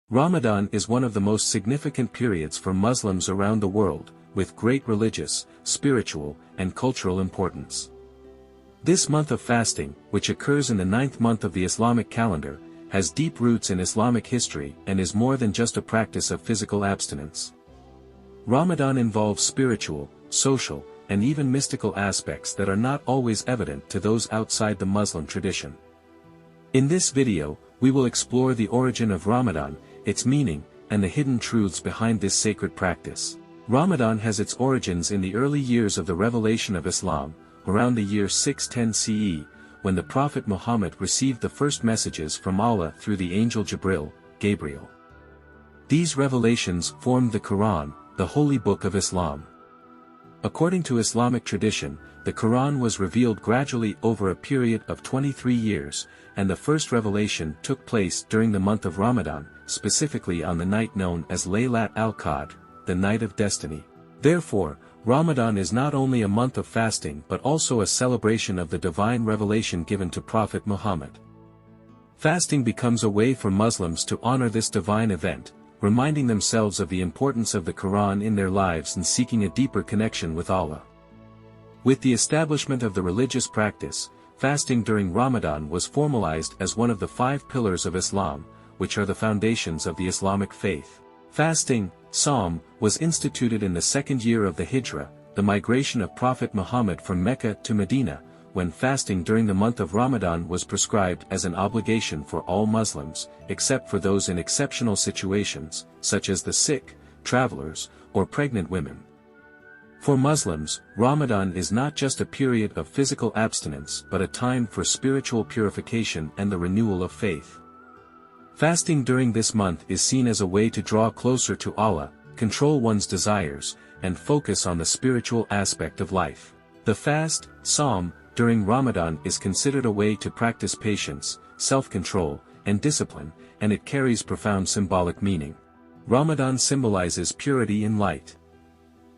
Ramadan is one of the most significant periods for Muslims around the world, with great religious, spiritual, and cultural importance. This month of fasting, which occurs in the 9th month of the Islamic calendar, has deep roots in Islamic history and is more than just a practice of physical abstinence. Ramadan involves spiritual, social, and even mystical aspects that are not always evident to those outside the Muslim tradition. In this video, we will explore the origin of Ramadan, its meaning, and the hidden truths behind this sacred practice. Ramadan has its origins in the early years of the revelation of Islam, around the year 610 CE, when the Prophet Muhammad received the first messages from Allah through the angel Gabriel. These revelations formed the Quran, the holy book of Islam. According to Islamic tradition, the Quran was revealed gradually over a period of 23 years, and the first revelation took place during the month of Ramadan, specifically on the night known as Laylat al-Qadr, the night of destiny. Therefore, Ramadan is not only a month of fasting but also a celebration of the divine revelation given to Prophet Muhammad. Fasting becomes a way for Muslims to honor this divine event, reminding themselves of the importance of the Quran in their lives and seeking a deeper connection with Allah. With the establishment of the religious practice, fasting during Ramadan was formalized as one of the 5 pillars of Islam, which are the foundations of the Islamic faith. Fasting, Sawm, was instituted in the 2nd year of the Hijrah, the migration of Prophet Muhammad from Mecca to Medina, when fasting during the month of Ramadan was prescribed as an obligation for all Muslims, except for those in exceptional situations, such as the sick, travelers, or pregnant women. For Muslims, Ramadan is not just a period of physical abstinence but a time for spiritual purification and the renewal of faith. Fasting during this month is seen as a way to draw closer to Allah, control one's desires, and focus on the spiritual aspect of life. The fast, Sawm, during Ramadan is considered a way to practice patience, self-control, and discipline, and it carries profound symbolic meaning. Ramadan symbolizes purity and light.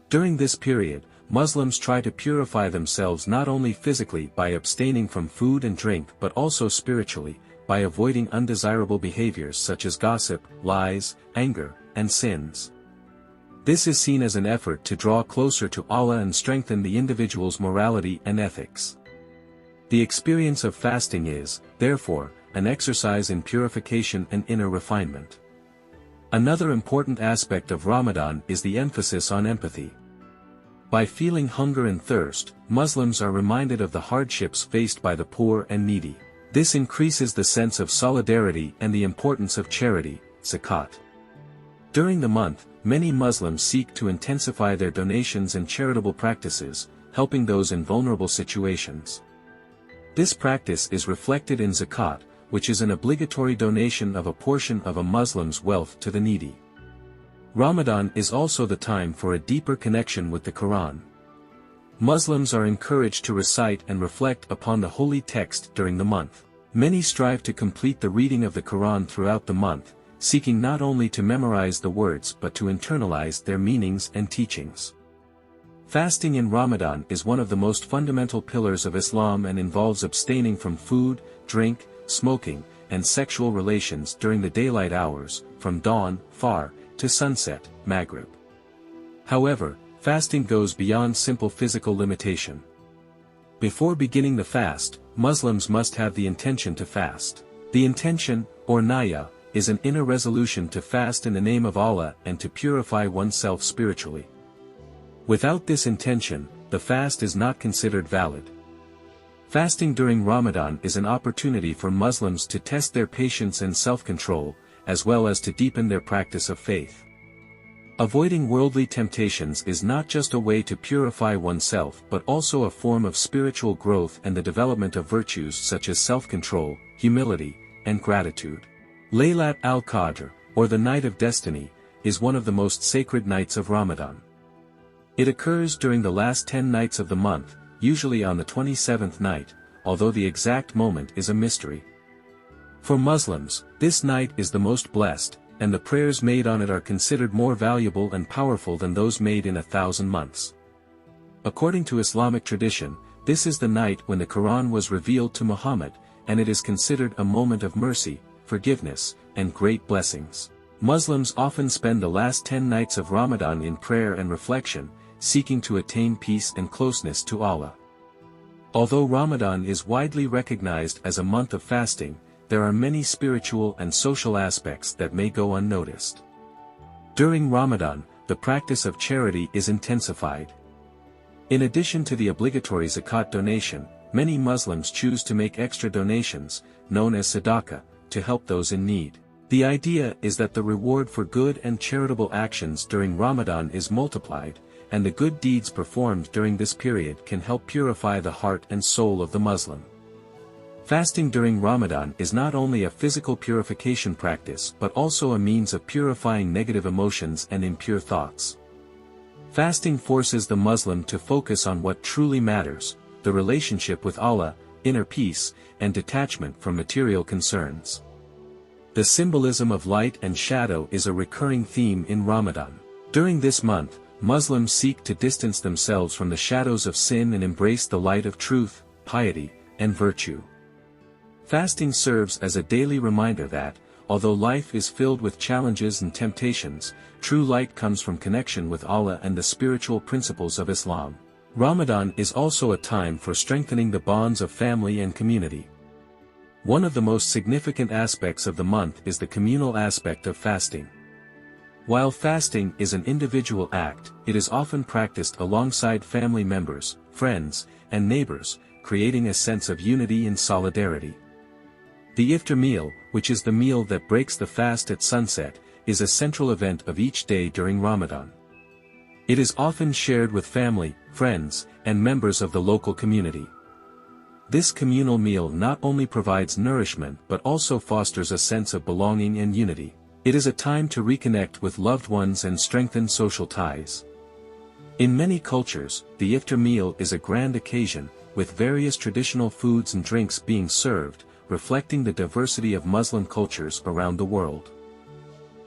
During this period, Muslims try to purify themselves not only physically by abstaining from food and drink but also spiritually, by avoiding undesirable behaviors such as gossip, lies, anger, and sins. This is seen as an effort to draw closer to Allah and strengthen the individual's morality and ethics. The experience of fasting is, therefore, an exercise in purification and inner refinement. Another important aspect of Ramadan is the emphasis on empathy. By feeling hunger and thirst, Muslims are reminded of the hardships faced by the poor and needy. This increases the sense of solidarity and the importance of charity, zakat. During the month, many Muslims seek to intensify their donations and charitable practices, helping those in vulnerable situations. This practice is reflected in zakat, which is an obligatory donation of a portion of a Muslim's wealth to the needy. Ramadan is also the time for a deeper connection with the Quran. Muslims are encouraged to recite and reflect upon the holy text during the month. Many strive to complete the reading of the Quran throughout the month, seeking not only to memorize the words but to internalize their meanings and teachings. Fasting in Ramadan is one of the most fundamental pillars of Islam and involves abstaining from food, drink, smoking, and sexual relations during the daylight hours, from dawn, Fajr, to sunset, Maghrib. However, fasting goes beyond simple physical limitation. Before beginning the fast, Muslims must have the intention to fast. The intention, or niyya, is an inner resolution to fast in the name of Allah and to purify oneself spiritually. Without this intention, the fast is not considered valid. Fasting during Ramadan is an opportunity for Muslims to test their patience and self-control, as well as to deepen their practice of faith. Avoiding worldly temptations is not just a way to purify oneself but also a form of spiritual growth and the development of virtues such as self-control, humility, and gratitude. Laylat al-Qadr, or the Night of Destiny, is one of the most sacred nights of Ramadan. It occurs during the last 10 nights of the month, usually on the 27th night, although the exact moment is a mystery. For Muslims, this night is the most blessed, and the prayers made on it are considered more valuable and powerful than those made in 1,000 months. According to Islamic tradition, this is the night when the Quran was revealed to Muhammad, and it is considered a moment of mercy, forgiveness, and great blessings. Muslims often spend the last 10 nights of Ramadan in prayer and reflection, seeking to attain peace and closeness to Allah. Although Ramadan is widely recognized as a month of fasting, there are many spiritual and social aspects that may go unnoticed. During Ramadan, the practice of charity is intensified. In addition to the obligatory zakat donation, many Muslims choose to make extra donations, known as sadaqah, to help those in need. The idea is that the reward for good and charitable actions during Ramadan is multiplied, and the good deeds performed during this period can help purify the heart and soul of the Muslim. Fasting during Ramadan is not only a physical purification practice but also a means of purifying negative emotions and impure thoughts. Fasting forces the Muslim to focus on what truly matters, the relationship with Allah, inner peace, and detachment from material concerns. The symbolism of light and shadow is a recurring theme in Ramadan. During this month, Muslims seek to distance themselves from the shadows of sin and embrace the light of truth, piety, and virtue. Fasting serves as a daily reminder that, although life is filled with challenges and temptations, true light comes from connection with Allah and the spiritual principles of Islam. Ramadan is also a time for strengthening the bonds of family and community. One of the most significant aspects of the month is the communal aspect of fasting. While fasting is an individual act, it is often practiced alongside family members, friends, and neighbors, creating a sense of unity and solidarity. The iftar meal, which is the meal that breaks the fast at sunset, is a central event of each day during Ramadan. It is often shared with family, friends, and members of the local community. This communal meal not only provides nourishment but also fosters a sense of belonging and unity. It is a time to reconnect with loved ones and strengthen social ties. In many cultures, the iftar meal is a grand occasion, with various traditional foods and drinks being served, reflecting the diversity of Muslim cultures around the world.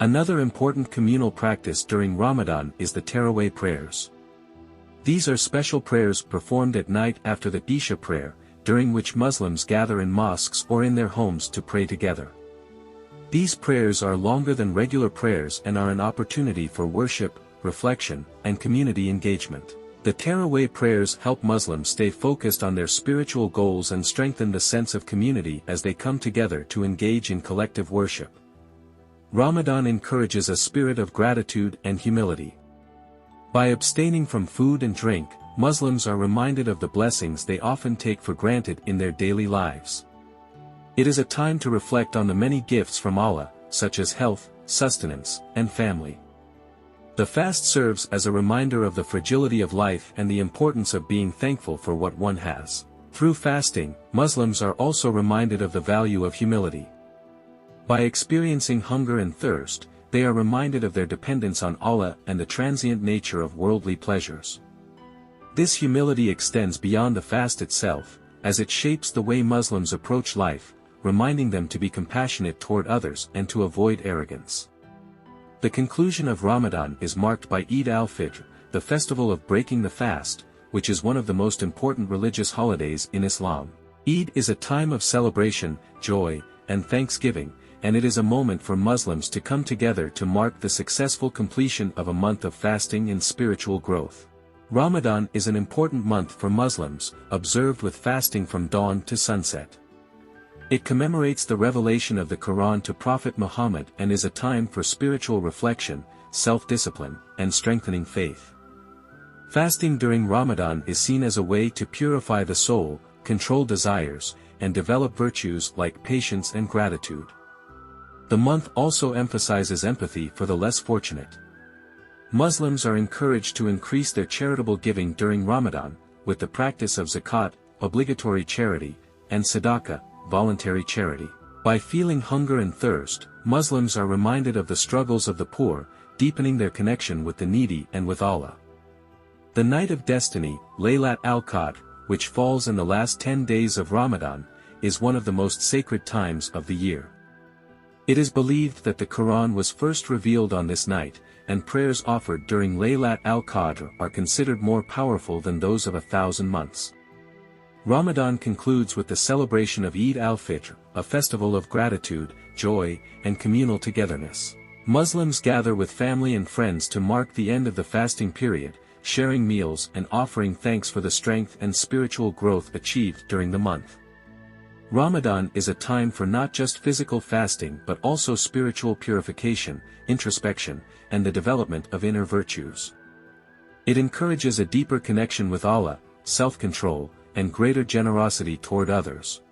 Another important communal practice during Ramadan is the Taraweeh prayers. These are special prayers performed at night after the Isha prayer, during which Muslims gather in mosques or in their homes to pray together. These prayers are longer than regular prayers and are an opportunity for worship, reflection, and community engagement. The Taraweeh prayers help Muslims stay focused on their spiritual goals and strengthen the sense of community as they come together to engage in collective worship. Ramadan encourages a spirit of gratitude and humility. By abstaining from food and drink, Muslims are reminded of the blessings they often take for granted in their daily lives. It is a time to reflect on the many gifts from Allah, such as health, sustenance, and family. The fast serves as a reminder of the fragility of life and the importance of being thankful for what one has. Through fasting, Muslims are also reminded of the value of humility. By experiencing hunger and thirst, they are reminded of their dependence on Allah and the transient nature of worldly pleasures. This humility extends beyond the fast itself, as it shapes the way Muslims approach life, reminding them to be compassionate toward others and to avoid arrogance. The conclusion of Ramadan is marked by Eid al-Fitr, the festival of breaking the fast, which is one of the most important religious holidays in Islam. Eid is a time of celebration, joy, and thanksgiving, and it is a moment for Muslims to come together to mark the successful completion of a month of fasting and spiritual growth. Ramadan is an important month for Muslims, observed with fasting from dawn to sunset. It commemorates the revelation of the Quran to Prophet Muhammad and is a time for spiritual reflection, self-discipline, and strengthening faith. Fasting during Ramadan is seen as a way to purify the soul, control desires, and develop virtues like patience and gratitude. The month also emphasizes empathy for the less fortunate. Muslims are encouraged to increase their charitable giving during Ramadan, with the practice of zakat, obligatory charity, and sadaqah, voluntary charity. By feeling hunger and thirst, Muslims are reminded of the struggles of the poor, deepening their connection with the needy and with Allah. The night of destiny, Laylat al-Qadr, which falls in the last 10 days of Ramadan, is one of the most sacred times of the year. It is believed that the Quran was first revealed on this night, and prayers offered during Laylat al-Qadr are considered more powerful than those of 1,000 months. Ramadan concludes with the celebration of Eid al-Fitr, a festival of gratitude, joy, and communal togetherness. Muslims gather with family and friends to mark the end of the fasting period, sharing meals and offering thanks for the strength and spiritual growth achieved during the month. Ramadan is a time for not just physical fasting but also spiritual purification, introspection, and the development of inner virtues. It encourages a deeper connection with Allah, self-control, and greater generosity toward others.